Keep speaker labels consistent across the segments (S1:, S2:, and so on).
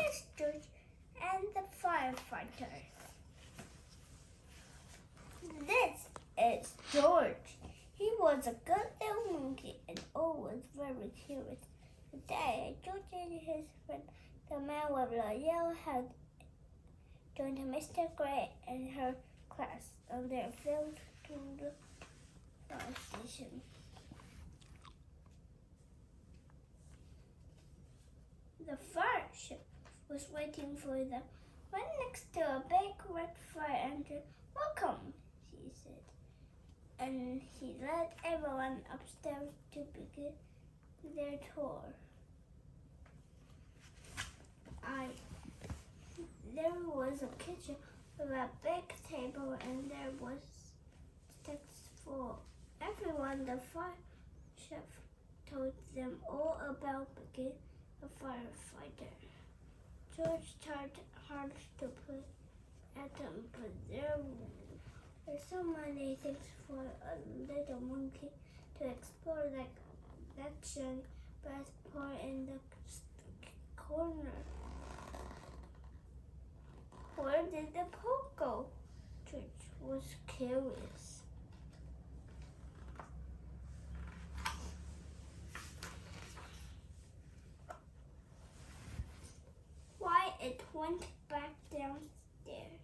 S1: Yes, George, and the firefighter. This is George. He was a good little monkey and always very curious. Today, George and his friend, the man with the yellow hat, joined Mr. Gray and her class on their field to the fire station. The fire ship was waiting for them right next to a big red fire engine. Welcome, he said, and he led everyone upstairs to begin their tour. There was a kitchen with a big table, and there was sticks for everyone. The fire chef told them all about being a firefighter. George tried hard to play at them, but there were so many things for a little monkey to explore, like that giant brass pot in the corner. Where did the pot go? George was curious. Why, it went back downstairs.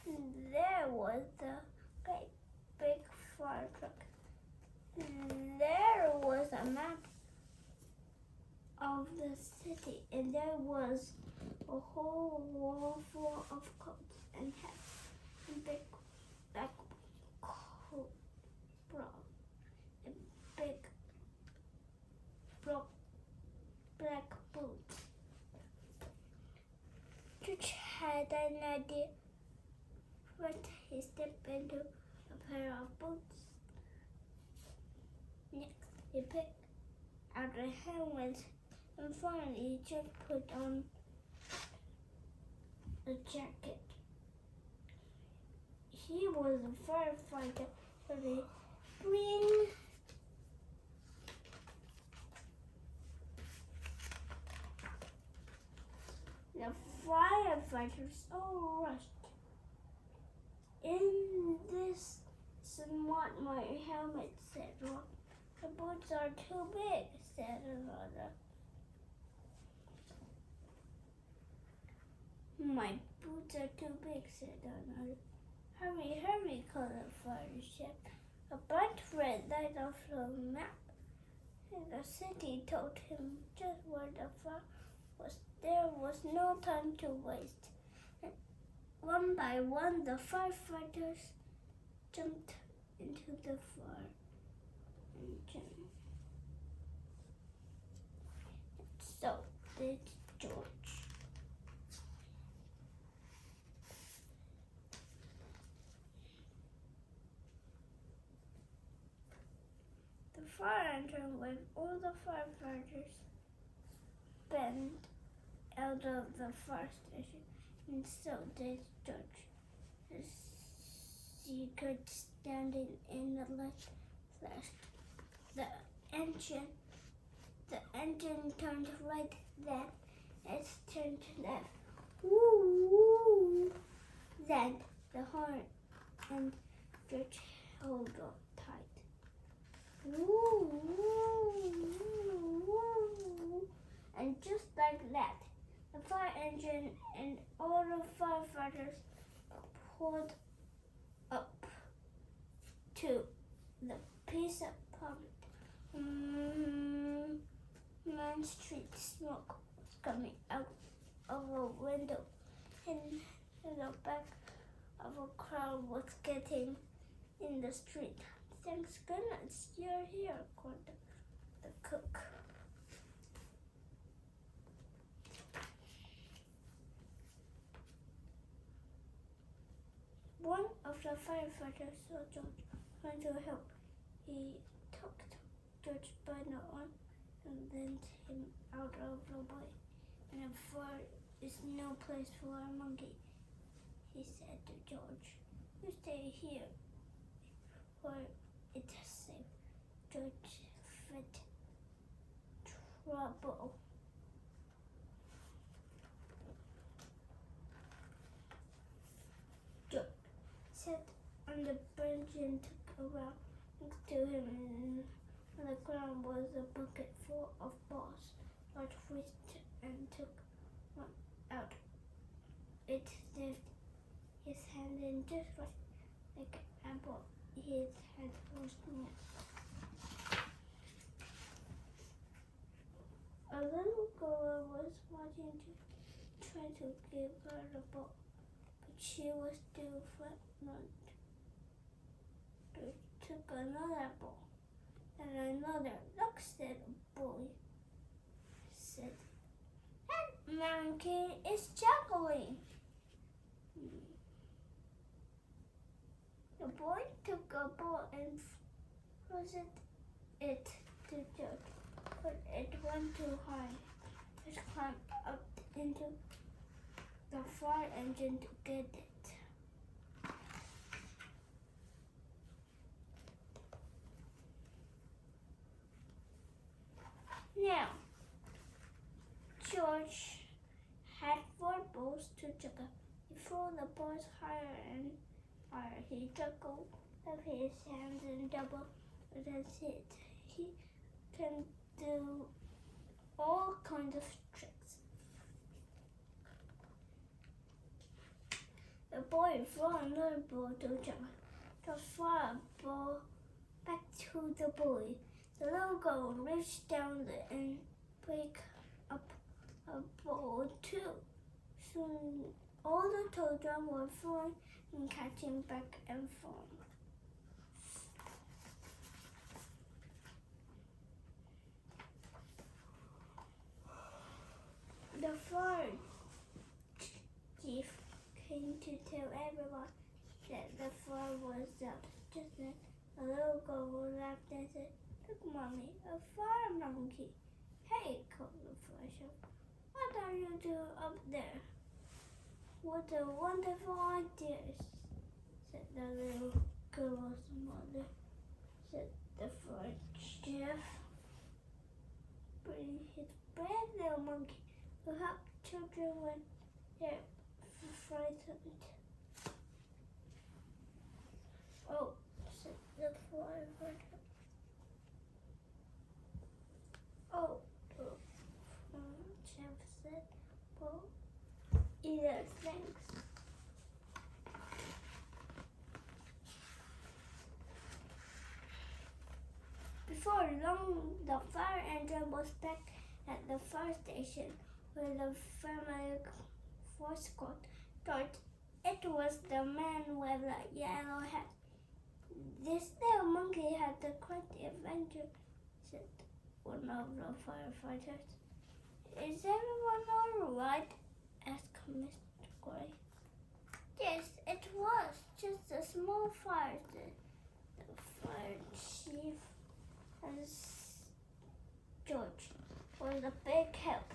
S1: There was the great big fire truck. There was a map of the city, and there was a whole wall full of coats and hats and big black coat bra and big black boots. George had an idea, but he stepped into a pair of boots. Next, he picked out a helmet, and finally George put on a jacket. He was a firefighter, so they bring the firefighters all rushed. In this isn't what my helmet said. Well, the boots are too big, said another. My boots are too big, said another. Hurry, hurry, called the fire chef. A bright red light off the map in the city told him just where the fire was. There was no time to waste. And one by one, the firefighters jumped into the fire engine. So did George. The fire engine with all the firefighters spent out of the fire station, and so did George. The secret standing in the light flashed. The engine turned right, then it turned left. Woo, woo. Then the horn, and George held on tight. Woo, woo, woo, woo. And just like that, the fire engine and all the firefighters pulled up to the piece of pond. Main Street smoke was coming out of a window, and the back of a crowd was getting in the street. Thanks goodness you're here, called the cook. One of the firefighters saw George trying to help. He took George by the arm and led him out of the way. And a fire is no place for a monkey, he said to George. You stay here, where it's safe. George felt trouble. on the bench and took around next to him. On the ground was a bucket full of balls. George reached and took one out. It sniffed his hand and just like an apple. His head was small. A little girl was watching to try to give her the ball, but she was too frightened. They took another ball and another. Look, said the boy. Said, that monkey is juggling. The boy took a ball and threw it to George, but it went too high. It climbed up into the fire engine to get it. Now, George had 4 balls to juggle. He threw the balls higher and higher. He juggled with his hands and doubled with his head. He can do all kinds of tricks. The boy threw another ball to juggle. The fireball back to the boy. The little girl reached down and picked up a ball too. Soon all the children were throwing and catching back and forth. The fire chief came to tell everyone that the fire was out. Just then, a little girl laughed and said, "Look, Mommy, a fire monkey." "Hey," called the fire chief, "what are you doing up there?" "What a wonderful idea," said the little girl's mother. Said the fire chief, bring his brave little monkey to help children when they're frightened. "Oh," said the firefighter. "Oh," the chef said. "Well, either thanks." Before long, the fire engine was back at the fire station where the family was called George. It was the man with the yellow hat. "This little monkey had a great adventure," said one of the firefighters. "Is everyone all right?" asked Mr. Gray. "Yes, it was just a small fire," said the fire chief. And George was a big help.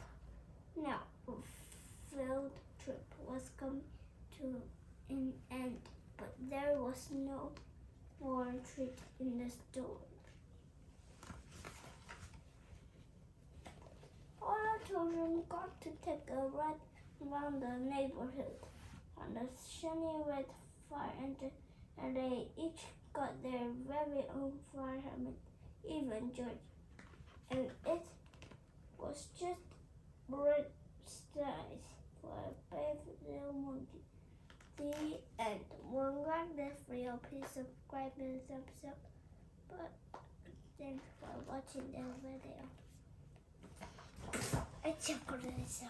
S1: Now, the field trip was coming to an end, but there was no more treat in the store. All the children got to take a ride around the neighborhood on the shiny red fire engine, and they each got their very own fire helmet, even George. And it was just great skies for a brave little monkey. The end. One like this video, please subscribe and thumbs up. But thanks for watching the video. I chocolate.